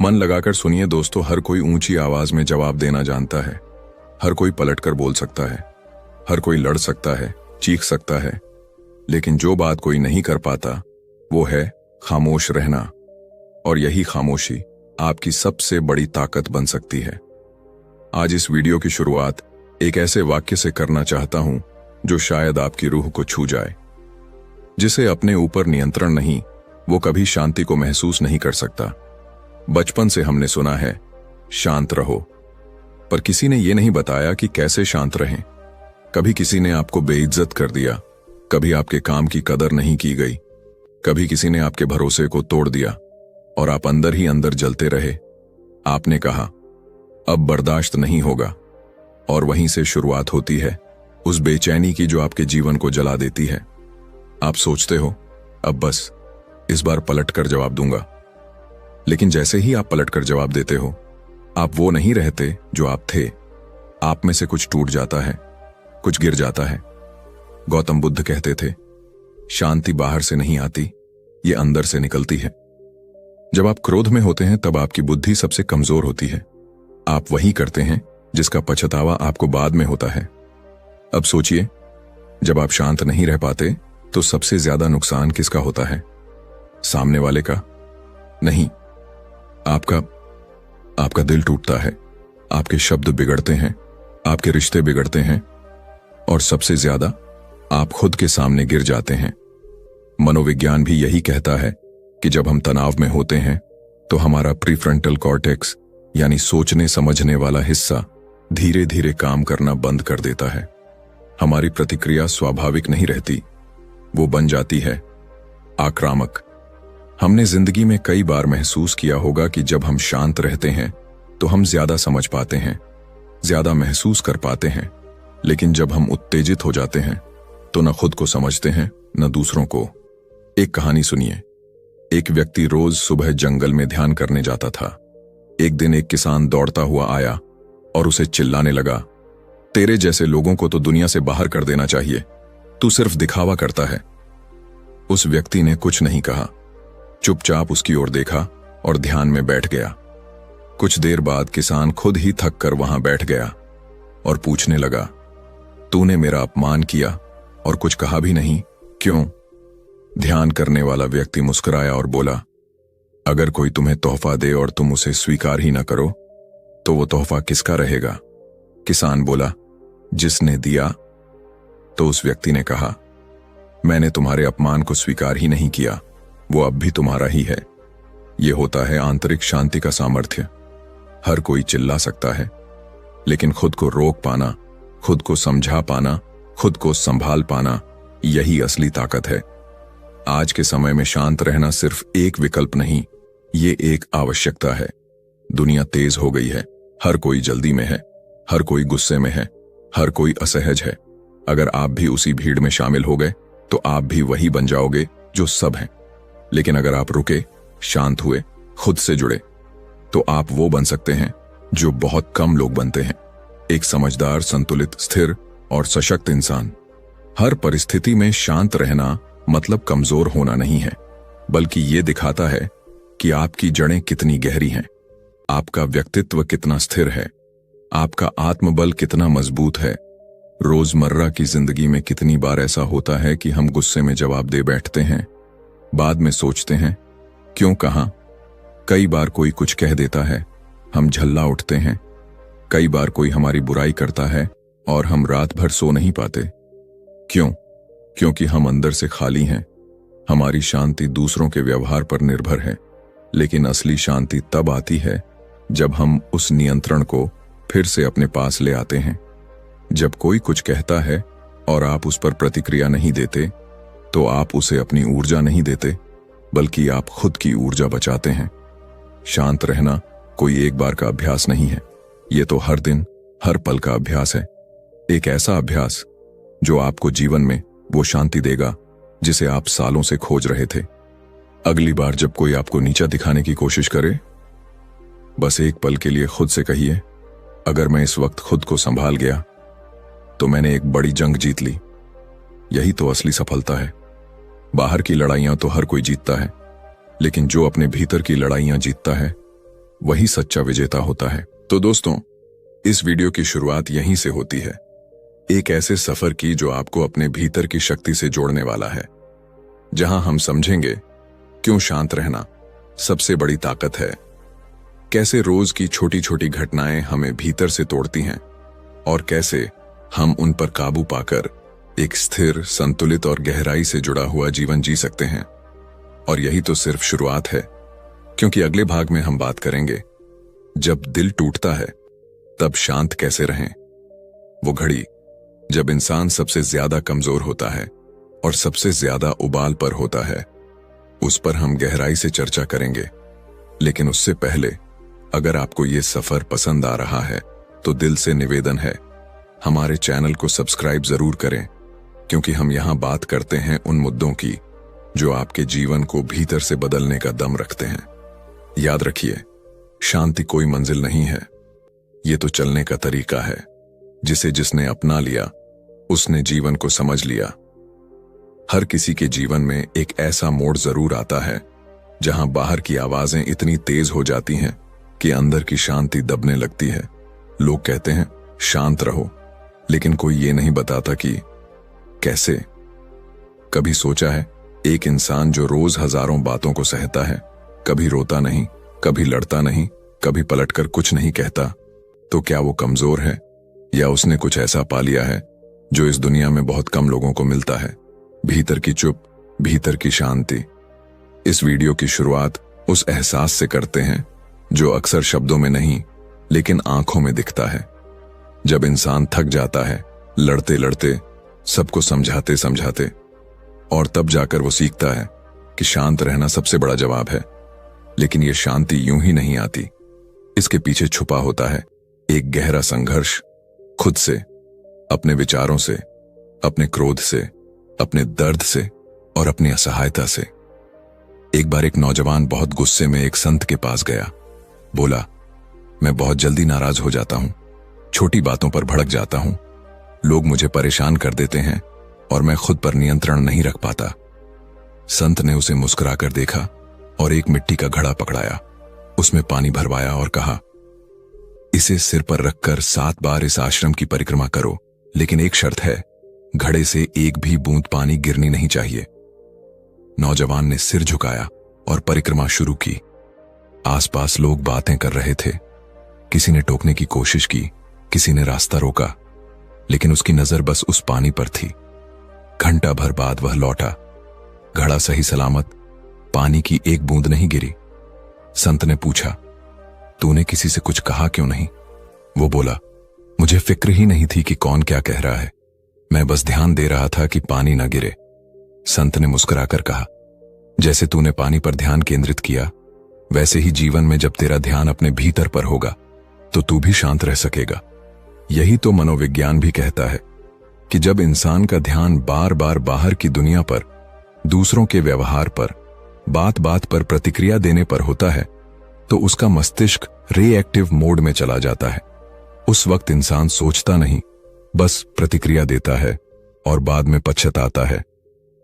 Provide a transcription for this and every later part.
मन लगाकर सुनिए दोस्तों, हर कोई ऊंची आवाज में जवाब देना जानता है। हर कोई पलटकर बोल सकता है, हर कोई लड़ सकता है, चीख सकता है, लेकिन जो बात कोई नहीं कर पाता वो है खामोश रहना। और यही खामोशी आपकी सबसे बड़ी ताकत बन सकती है। आज इस वीडियो की शुरुआत एक ऐसे वाक्य से करना चाहता हूं जो शायद आपकी रूह को छू जाए। जिसे अपने ऊपर नियंत्रण नहीं, वो कभी शांति को महसूस नहीं कर सकता। बचपन से हमने सुना है शांत रहो, पर किसी ने यह नहीं बताया कि कैसे शांत रहें। कभी किसी ने आपको बेइज्जत कर दिया, कभी आपके काम की कदर नहीं की गई, कभी किसी ने आपके भरोसे को तोड़ दिया और आप अंदर ही अंदर जलते रहे। आपने कहा अब बर्दाश्त नहीं होगा, और वहीं से शुरुआत होती है उस बेचैनी की जो आपके जीवन को जला देती है। आप सोचते हो अब बस इस बार पलटकर जवाब दूंगा, लेकिन जैसे ही आप पलटकर जवाब देते हो, आप वो नहीं रहते जो आप थे। आप में से कुछ टूट जाता है, कुछ गिर जाता है। गौतम बुद्ध कहते थे, शांति बाहर से नहीं आती, ये अंदर से निकलती है। जब आप क्रोध में होते हैं तब आपकी बुद्धि सबसे कमजोर होती है। आप वही करते हैं जिसका पछतावा आपको बाद में होता है। अब सोचिए, जब आप शांत नहीं रह पाते तो सबसे ज्यादा नुकसान किसका होता है? सामने वाले का नहीं, आपका दिल टूटता है, आपके शब्द बिगड़ते हैं, आपके रिश्ते बिगड़ते हैं, और सबसे ज्यादा आप खुद के सामने गिर जाते हैं। मनोविज्ञान भी यही कहता है कि जब हम तनाव में होते हैं तो हमारा प्रीफ्रंटल कॉर्टेक्स यानी सोचने समझने वाला हिस्सा धीरे धीरे काम करना बंद कर देता है। हमारी प्रतिक्रिया स्वाभाविक नहीं रहती, वो बन जाती है आक्रामक। हमने जिंदगी में कई बार महसूस किया होगा कि जब हम शांत रहते हैं तो हम ज्यादा समझ पाते हैं, ज्यादा महसूस कर पाते हैं, लेकिन जब हम उत्तेजित हो जाते हैं तो न खुद को समझते हैं न दूसरों को। एक कहानी सुनिए। एक व्यक्ति रोज सुबह जंगल में ध्यान करने जाता था। एक दिन एक किसान दौड़ता हुआ आया और उसे चिल्लाने लगा, तेरे जैसे लोगों को तो दुनिया से बाहर कर देना चाहिए, तू सिर्फ दिखावा करता है। उस व्यक्ति ने कुछ नहीं कहा, चुपचाप उसकी ओर देखा और ध्यान में बैठ गया। कुछ देर बाद किसान खुद ही थक कर वहां बैठ गया और पूछने लगा, तूने मेरा अपमान किया और कुछ कहा भी नहीं, क्यों? ध्यान करने वाला व्यक्ति मुस्कुराया और बोला, अगर कोई तुम्हें तोहफा दे और तुम उसे स्वीकार ही ना करो तो वो तोहफा किसका रहेगा? किसान बोला, जिसने दिया। तो उस व्यक्ति ने कहा, मैंने तुम्हारे अपमान को स्वीकार ही नहीं किया, वो अब भी तुम्हारा ही है। ये होता है आंतरिक शांति का सामर्थ्य। हर कोई चिल्ला सकता है, लेकिन खुद को रोक पाना, खुद को समझा पाना, खुद को संभाल पाना, यही असली ताकत है। आज के समय में शांत रहना सिर्फ एक विकल्प नहीं, ये एक आवश्यकता है। दुनिया तेज हो गई है, हर कोई जल्दी में है, हर कोई गुस्से में है, हर कोई असहज है। अगर आप भी उसी भीड़ में शामिल हो गए तो आप भी वही बन जाओगे जो सब हैं। लेकिन अगर आप रुके, शांत हुए, खुद से जुड़े, तो आप वो बन सकते हैं जो बहुत कम लोग बनते हैं। एक समझदार, संतुलित, स्थिर और सशक्त इंसान। हर परिस्थिति में शांत रहना मतलब कमजोर होना नहीं है, बल्कि ये दिखाता है कि आपकी जड़ें कितनी गहरी हैं, आपका व्यक्तित्व कितना स्थिर है, आपका आत्मबल कितना मजबूत है। रोजमर्रा की जिंदगी में कितनी बार ऐसा होता है कि हम गुस्से में जवाब दे बैठते हैं, बाद में सोचते हैं क्यों कहा। कई बार कोई कुछ कह देता है, हम झल्ला उठते हैं। कई बार कोई हमारी बुराई करता है और हम रात भर सो नहीं पाते। क्यों? क्योंकि हम अंदर से खाली हैं। हमारी शांति दूसरों के व्यवहार पर निर्भर है, लेकिन असली शांति तब आती है जब हम उस नियंत्रण को फिर से अपने पास ले आते हैं। जब कोई कुछ कहता है और आप उस पर प्रतिक्रिया नहीं देते, तो आप उसे अपनी ऊर्जा नहीं देते, बल्कि आप खुद की ऊर्जा बचाते हैं। शांत रहना कोई एक बार का अभ्यास नहीं है, ये तो हर दिन, हर पल का अभ्यास है। एक ऐसा अभ्यास जो आपको जीवन में वो शांति देगा जिसे आप सालों से खोज रहे थे। अगली बार जब कोई आपको नीचा दिखाने की कोशिश करे, बस एक पल के लिए खुद से कहिए, अगर मैं इस वक्त खुद को संभाल गया तो मैंने एक बड़ी जंग जीत ली। यही तो असली सफलता है। बाहर की लड़ाइयां तो हर कोई जीतता है, लेकिन जो अपने भीतर की लड़ाइयां जीतता है वही सच्चा विजेता होता है। तो दोस्तों, इस वीडियो की शुरुआत यहीं से होती है, एक ऐसे सफर की जो आपको अपने भीतर की शक्ति से जोड़ने वाला है, जहां हम समझेंगे क्यों शांत रहना सबसे बड़ी ताकत है, कैसे रोज की छोटी छोटी घटनाएं हमें भीतर से तोड़ती हैं और कैसे हम उन पर काबू पाकर एक स्थिर, संतुलित और गहराई से जुड़ा हुआ जीवन जी सकते हैं। और यही तो सिर्फ शुरुआत है, क्योंकि अगले भाग में हम बात करेंगे जब दिल टूटता है तब शांत कैसे रहें। वो घड़ी जब इंसान सबसे ज्यादा कमजोर होता है और सबसे ज्यादा उबाल पर होता है, उस पर हम गहराई से चर्चा करेंगे। लेकिन उससे पहले, अगर आपको ये सफर पसंद आ रहा है तो दिल से निवेदन है, हमारे चैनल को सब्सक्राइब जरूर करें, क्योंकि हम यहां बात करते हैं उन मुद्दों की जो आपके जीवन को भीतर से बदलने का दम रखते हैं। याद रखिए, शांति कोई मंजिल नहीं है, ये तो चलने का तरीका है, जिसे जिसने अपना लिया उसने जीवन को समझ लिया। हर किसी के जीवन में एक ऐसा मोड़ जरूर आता है जहां बाहर की आवाजें इतनी तेज हो जाती हैं कि अंदर की शांति दबने लगती है। लोग कहते हैं शांत रहो, लेकिन कोई ये नहीं बताता कि कैसे। कभी सोचा है, एक इंसान जो रोज हजारों बातों को सहता है, कभी रोता नहीं, कभी लड़ता नहीं, कभी पलटकर कुछ नहीं कहता, तो क्या वो कमजोर है या उसने कुछ ऐसा पा लिया है जो इस दुनिया में बहुत कम लोगों को मिलता है? भीतर की चुप, भीतर की शांति। इस वीडियो की शुरुआत उस एहसास से करते हैं जो अक्सर शब्दों में नहीं लेकिन आंखों में दिखता है। जब इंसान थक जाता है लड़ते लड़ते, सबको समझाते समझाते, और तब जाकर वो सीखता है कि शांत रहना सबसे बड़ा जवाब है। लेकिन ये शांति यूं ही नहीं आती, इसके पीछे छुपा होता है एक गहरा संघर्ष, खुद से, अपने विचारों से, अपने क्रोध से, अपने दर्द से और अपनी असहायता से। एक बार एक नौजवान बहुत गुस्से में एक संत के पास गया। बोला, मैं बहुत जल्दी नाराज हो जाता हूं, छोटी बातों पर भड़क जाता हूं, लोग मुझे परेशान कर देते हैं और मैं खुद पर नियंत्रण नहीं रख पाता। संत ने उसे मुस्कुराकर देखा और एक मिट्टी का घड़ा पकड़ाया, उसमें पानी भरवाया और कहा, इसे सिर पर रखकर 7 बार इस आश्रम की परिक्रमा करो, लेकिन एक शर्त है, घड़े से एक भी बूंद पानी गिरनी नहीं चाहिए। नौजवान ने सिर झुकाया और परिक्रमा शुरू की। आसपास लोग बातें कर रहे थे, किसी ने टोकने की कोशिश की, किसी ने रास्ता रोका, लेकिन उसकी नजर बस उस पानी पर थी। घंटा भर बाद वह लौटा, घड़ा सही सलामत, पानी की एक बूंद नहीं गिरी। संत ने पूछा, तूने किसी से कुछ कहा क्यों नहीं? वो बोला, मुझे फिक्र ही नहीं थी कि कौन क्या कह रहा है, मैं बस ध्यान दे रहा था कि पानी न गिरे। संत ने मुस्कुराकर कहा, जैसे तूने पानी पर ध्यान केंद्रित किया, वैसे ही जीवन में जब तेरा ध्यान अपने भीतर पर होगा तो तू भी शांत रह सकेगा। यही तो मनोविज्ञान भी कहता है कि जब इंसान का ध्यान बार बार बाहर की दुनिया पर, दूसरों के व्यवहार पर, बात बात पर प्रतिक्रिया देने पर होता है, तो उसका मस्तिष्क रिएक्टिव मोड में चला जाता है। उस वक्त इंसान सोचता नहीं, बस प्रतिक्रिया देता है और बाद में पछताता है।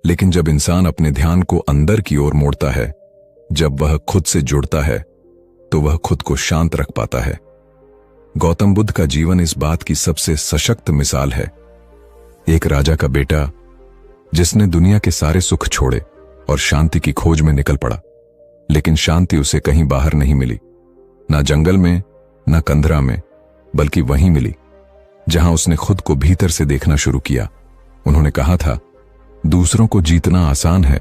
लेकिन जब इंसान अपने ध्यान को अंदर की ओर मोड़ता है, जब वह खुद से जुड़ता है, तो वह खुद को शांत रख पाता है। गौतम बुद्ध का जीवन इस बात की सबसे सशक्त मिसाल है। एक राजा का बेटा जिसने दुनिया के सारे सुख छोड़े और शांति की खोज में निकल पड़ा, लेकिन शांति उसे कहीं बाहर नहीं मिली, ना जंगल में, ना कंदरा में, बल्कि वहीं मिली जहां उसने खुद को भीतर से देखना शुरू किया। उन्होंने कहा था, दूसरों को जीतना आसान है,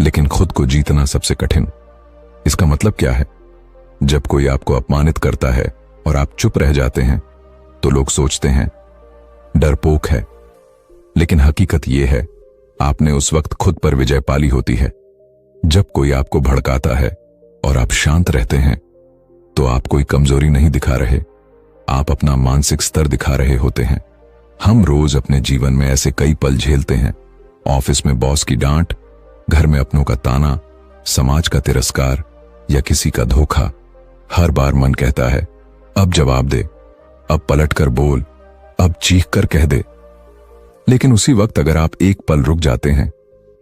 लेकिन खुद को जीतना सबसे कठिन। इसका मतलब क्या है? जब कोई आपको अपमानित करता है और आप चुप रह जाते हैं, तो लोग सोचते हैं डरपोक है, लेकिन हकीकत यह है, आपने उस वक्त खुद पर विजय पाली होती है। जब कोई आपको भड़काता है और आप शांत रहते हैं, तो आप कोई कमजोरी नहीं दिखा रहे, आप अपना मानसिक स्तर दिखा रहे होते हैं। हम रोज अपने जीवन में ऐसे कई पल झेलते हैं, ऑफिस में बॉस की डांट, घर में अपनों का ताना, समाज का तिरस्कार या किसी का धोखा। हर बार मन कहता है, अब जवाब दे, अब पलट कर बोल, अब चीख कर कह दे। लेकिन उसी वक्त अगर आप एक पल रुक जाते हैं,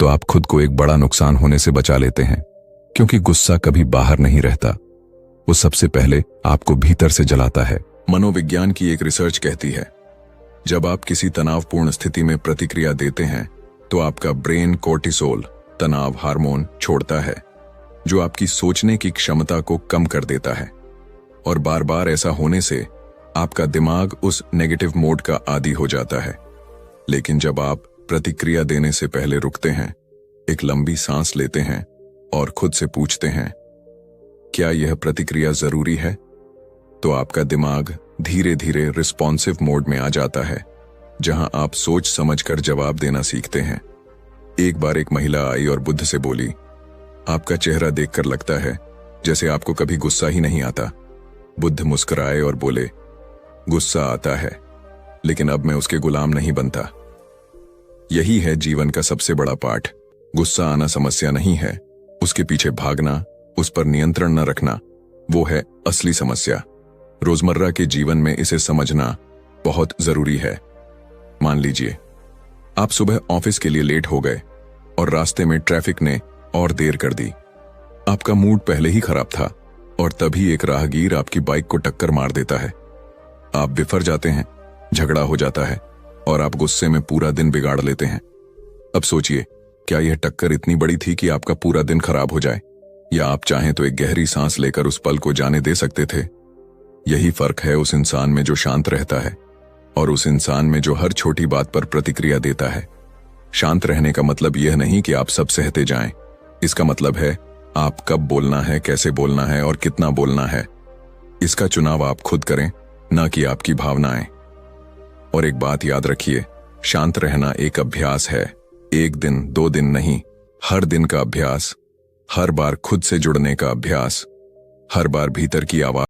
तो आप खुद को एक बड़ा नुकसान होने से बचा लेते हैं, क्योंकि गुस्सा कभी बाहर नहीं रहता, वो सबसे पहले आपको भीतर से जलाता है। मनोविज्ञान की एक रिसर्च कहती है, जब आप किसी तनावपूर्ण स्थिति में प्रतिक्रिया देते हैं तो आपका ब्रेन कोर्टिसोल तनाव हार्मोन छोड़ता है, जो आपकी सोचने की क्षमता को कम कर देता है। और बार बार ऐसा होने से आपका दिमाग उस नेगेटिव मोड का आदी हो जाता है। लेकिन जब आप प्रतिक्रिया देने से पहले रुकते हैं, एक लंबी सांस लेते हैं और खुद से पूछते हैं, क्या यह प्रतिक्रिया जरूरी है, तो आपका दिमाग धीरे धीरे रिस्पॉन्सिव मोड में आ जाता है, जहां आप सोच समझकर जवाब देना सीखते हैं। एक बार एक महिला आई और बुद्ध से बोली, आपका चेहरा देखकर लगता है जैसे आपको कभी गुस्सा ही नहीं आता। बुद्ध मुस्कुराए और बोले, गुस्सा आता है, लेकिन अब मैं उसके गुलाम नहीं बनता। यही है जीवन का सबसे बड़ा पाठ। गुस्सा आना समस्या नहीं है, उसके पीछे भागना, उस पर नियंत्रण न रखना, वो है असली समस्या। रोजमर्रा के जीवन में इसे समझना बहुत जरूरी है। मान लीजिए आप सुबह ऑफिस के लिए लेट हो गए और रास्ते में ट्रैफिक ने और देर कर दी। आपका मूड पहले ही खराब था और तभी एक राहगीर आपकी बाइक को टक्कर मार देता है। आप बिफर जाते हैं, झगड़ा हो जाता है और आप गुस्से में पूरा दिन बिगाड़ लेते हैं। अब सोचिए, क्या यह टक्कर इतनी बड़ी थी कि आपका पूरा दिन खराब हो जाए, या आप चाहें तो एक गहरी सांस लेकर उस पल को जाने दे सकते थे। यही फर्क है उस इंसान में जो शांत रहता है और उस इंसान में जो हर छोटी बात पर प्रतिक्रिया देता है। शांत रहने का मतलब यह नहीं कि आप सब सहते जाएं। इसका मतलब है आप कब बोलना है, कैसे बोलना है और कितना बोलना है। इसका चुनाव आप खुद करें, ना कि आपकी भावनाएं। और एक बात याद रखिए, शांत रहना एक अभ्यास है, एक दिन 2 दिन नहीं, हर दिन का अभ्यास, हर बार खुद से जुड़ने का अभ्यास, हर बार भीतर की आवाज